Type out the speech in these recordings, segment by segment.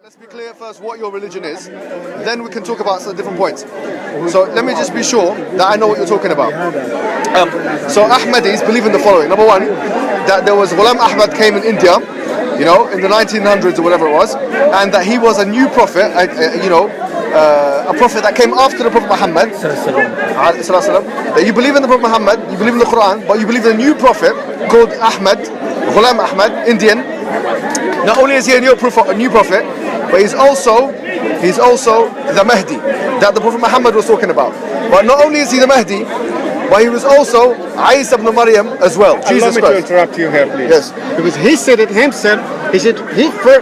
Let's be clear first what your religion is, then we can talk about some different points. So let me just be sure that I know what you're talking about. So Ahmadis believe in the following. Number one, that there was Ghulam Ahmad came in India, you know, in the 1900s or whatever it was, and that he was a new prophet, a prophet that came after the Prophet Muhammad. That you believe in the Prophet Muhammad, you believe in the Quran, but you believe in a new prophet called Ahmad, Ghulam Ahmad, Indian. Not only is he a new prophet, but he's also the Mahdi that the Prophet Muhammad was talking about. But not only is he the Mahdi, but he was also Isa ibn Maryam as well. Jesus Christ. Allow me to interrupt you here, please. Yes. Because he said it himself. He said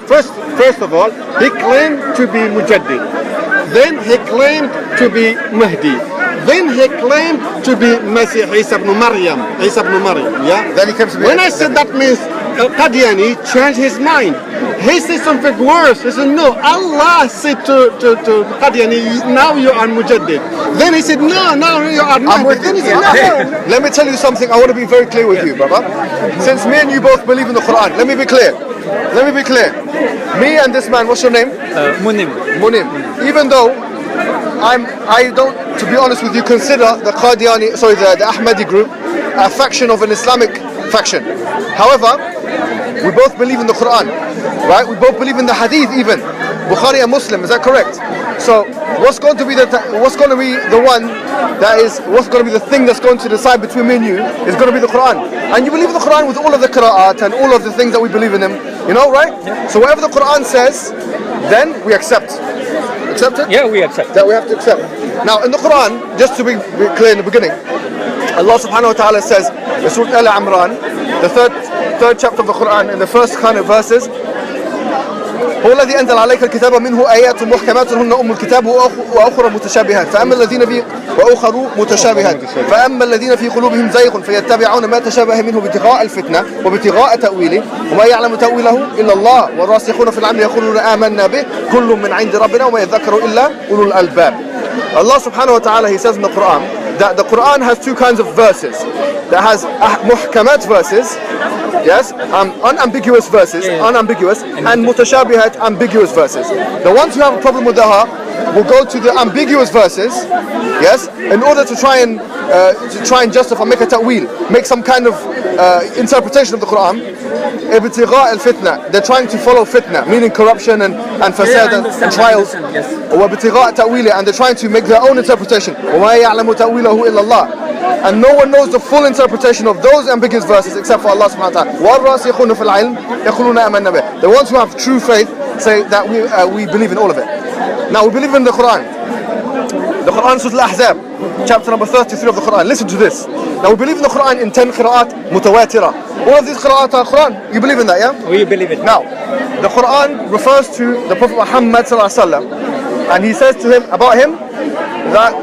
first of all, he claimed to be Mujaddid. Then he claimed to be Mahdi. Then he claimed to be Masih Isa ibn Maryam. Yeah. Then he came to be. When I said that means Qadiani changed his mind. He said something worse. He said, no, Allah said to Qadiani, now you are Mujaddid. Then he said, no, now you are Mahdi. Then he said, no. Let me tell you something. I want to be very clear with you, brother. Since me and you both believe in the Quran, let me be clear. Me and this man, what's your name? Munim. Even though I don't, to be honest with you, consider the Qadiani, the Ahmadi group a faction of an Islamic faction. However, we both believe in the Quran, right? We both believe in the Hadith, even Bukhari and Muslim. Is that correct? So, what's going to be the thing that's going to decide between me and you is going to be the Quran. And you believe in the Quran with all of the qira'at and all of the things that we believe in them. You know, right? Yeah. So whatever the Quran says, then we accept. Accept it? Yeah, we accept. That we have to accept. Now, in the Quran, just to be clear in the beginning, Allah subhanahu wa ta'ala says in Surah Al-Imran, the third chapter of the Quran, in the first kind of verses, هو الذي أنزل عليك الكتاب منه آيات محكمات هن أم الكتاب وأخرى متشابهات فأما الذين في قلوبهم زيغ فيتبعون ما تشابه منه ابتغاء الفتنة وابتغاء تأويله وما يعلم تأويله إلا الله والراسخون في العلم يقولون آمنا به كل من عند ربنا وما يذكر إلا أولو الألباب. Allah subhanahu wa ta'ala, he says in the Quran that the Quran has two kinds of verses. That has muhkamat verses, yes, unambiguous verses, unambiguous, and mutashabihat, ambiguous verses. The ones who have a problem with the heart will go to the ambiguous verses, yes, in order to try and justify, make a ta'wil, make some kind of interpretation of the Quran. Ibtigha al-fitna, they're trying to follow fitna, meaning corruption and fasad and trials. Ibtigha ta'wili, and they're trying to make their own interpretation. وَمَا يَعْلَمُ تَأْوِيلَهُ إِلَّا اللَّهِ. And no one knows the full interpretation of those ambiguous verses except for Allah subhanahu wa ta'ala. وَالرَّاسِخُونَ فِي الْعِلْمِ يَقُولُونَ آمَنَّا بِهِ. The ones who have true faith say that we believe in all of it. Now we believe in the Quran. The Quran, Surah Al-Ahzab, chapter number 33 of the Quran. Listen to this. Now we believe in the Quran in 10 qira'at mutawatira. All of these qira'at are Quran. You believe in that, yeah? We believe it. Now, the Quran refers to the Prophet Muhammad sallallahu alaihi wasallam, and he says to him about him that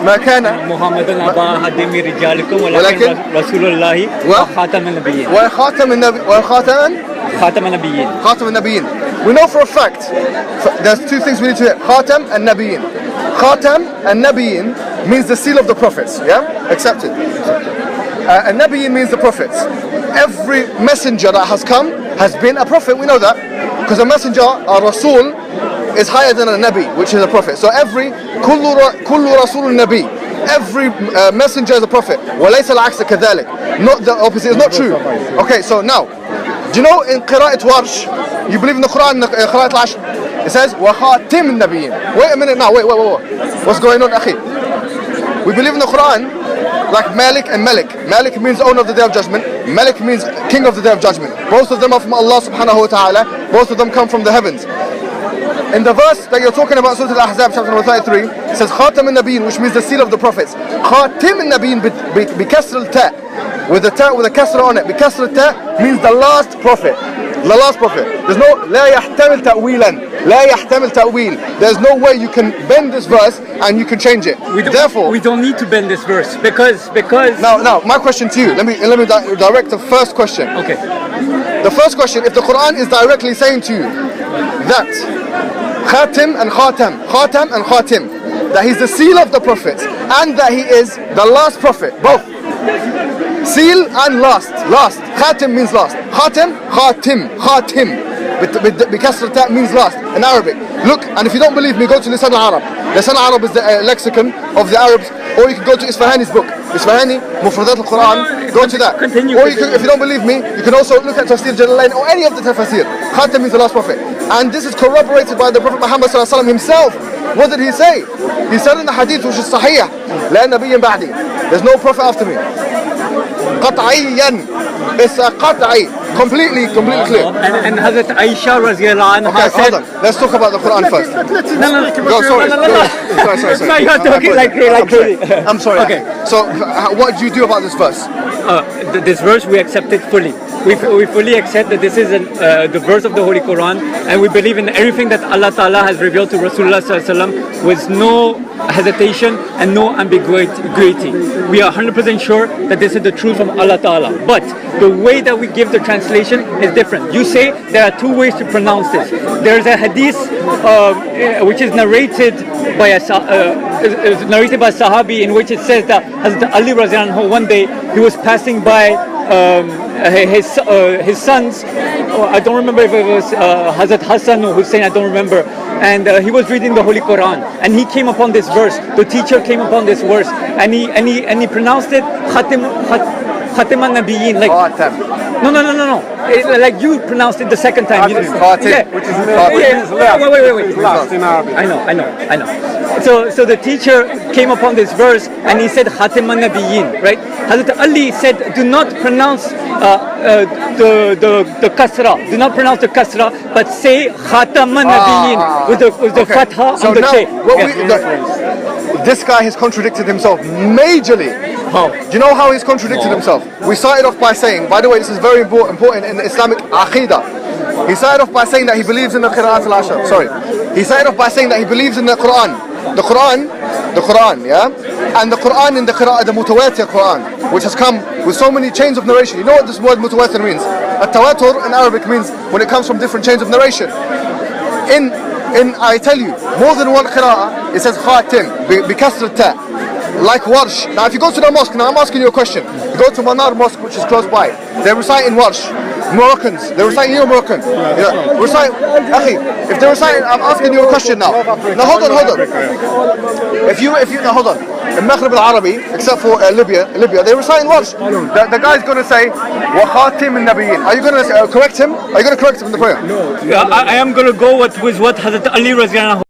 ما كان محمد أبا أحد من رجالكم ولكن رسول الله وخاتم النبيين. خاتم النبيين. We know for a fact, there's two things we need to hear. Khatam and Nabiyin. Khatam and Nabiyin means the seal of the prophets. Yeah? Accepted. And Nabiyin means the prophets. Every messenger that has come has been a prophet. We know that. Because a messenger, a Rasul, is higher than a Nabi, which is a prophet. So kullu Rasul Nabi. Every messenger is a prophet. وَلَيْسَ الْعَكْسَ كَذَلِكَ. Not the opposite. It's not true. Okay, so now, do you know in Qira'at Warsh, you believe in the Quran, in Qira'at Al-Ashr, it says وَخَاتِمِ النَّبِيِّينَ. Wait a minute now, wait. What's going on, akhi? We believe in the Quran like Malik and Malik. Malik means owner of the Day of Judgment. Malik means king of the Day of Judgment. Both of them are from Allah subhanahu wa ta'ala. Both of them come from the heavens. In the verse that you're talking about, Surah Al-Ahzab, chapter number 33, it says Khatam al-Nabiyyin, which means the seal of the prophets. Khatim al-Nabiyyin bi-kasr al-ta', with a kasra on it. Bi-kasr al-ta' means the last prophet. The last prophet. There's no لا يحتمل تأويلا. لا يحتمل تأويل. There's no way you can bend this verse and you can change it. Therefore, we don't need to bend this verse because. Now, my question to you. Let me direct the first question. Okay. The first question: if the Quran is directly saying to you that Khatim and Khatim, that he's the seal of the prophets and that he is the last prophet, both. Seal and last. Khatim means last. Khatim. بكسر التاء means last in Arabic. Look, and if you don't believe me, go to Lisan al-Arab. Lisan al-Arab is the lexicon of the Arabs, or you can go to Isfahani's book. Isfahani, Mufradat al-Quran, go to that. Continue. Or you can, if you don't believe me, you can also look at Tafsir Jalalain or any of the tafsir. Khatam means the last prophet. And this is corroborated by the Prophet Muhammad ﷺ himself. What did he say? He said in the hadith which is sahih, لا نبي بعدي. There's no prophet after me. قطعيا. It's a قطعي. Completely clear. And Hazrat Aisha radiallahu anha Okay, said, hold on. Let's talk about the Quran first. Go, sorry. Sorry. No, you are talking like crazy. I'm sorry. Okay. So, what do you do about this verse? This verse we accept it fully. We fully accept that this is the verse of the Holy Quran, and we believe in everything that Allah Ta'ala has revealed to Rasulullah Sallallahu Alaihi Wasallam with no hesitation and no ambiguity. We are 100% sure that this is the truth from Allah Ta'ala. But the way that we give the translation is different. You say there are two ways to pronounce this. There is a hadith which is narrated by a Sahabi, in which it says that Hazrat Ali Radhiyallahu anhu, one day he was passing by his sons. I don't remember if it was Hazrat Hassan or Hussein, I don't remember. And he was reading the Holy Quran, and he came upon this verse. The teacher came upon this verse, and he pronounced it Khatim an-Nabiyyin, like no. Like you pronounced it the second time. Khatim, which is Wait. Last in Arabic. I know. So the teacher came upon this verse and he said Khatim an-Nabiyyin, right? Hazrat Ali said, do not pronounce the kasra. Do not pronounce the kasra, but say Khatam an-Nabiyyin with the fatha So on the now, K. this guy has contradicted himself majorly. How? Do you know how he's contradicted himself? We started off by saying, by the way, this is very important in the Islamic Aqidah. He started off by saying that he believes in the Qira'at al-Ashr. Sorry. He started off by saying that he believes in the Quran. The Quran, yeah? And the Quran in the Qira'ah, the Mutawatir Quran, which has come with so many chains of narration. You know what this word Mutawatir means? At-Tawatur in Arabic means when it comes from different chains of narration. I tell you, more than one Qira'ah, it says Khatim, bikasr ta. Like Warsh. Now if you go to the mosque, now I'm asking you a question. You go to Manar Mosque, which is close by. They recite in Warsh. Moroccans, they recite in Moroccan. Recite, if they recite, I'm asking you a question now. Now hold on. If you now hold on. In Maghrib al-Arabi, except for Libya, they recite in Warsh. The guy's going to say, wa khatim an-nabiyyin. Are you going to correct him? Are you going to correct him in the prayer? No. I am going to go with what Hazrat Ali Radhiyallahu anhu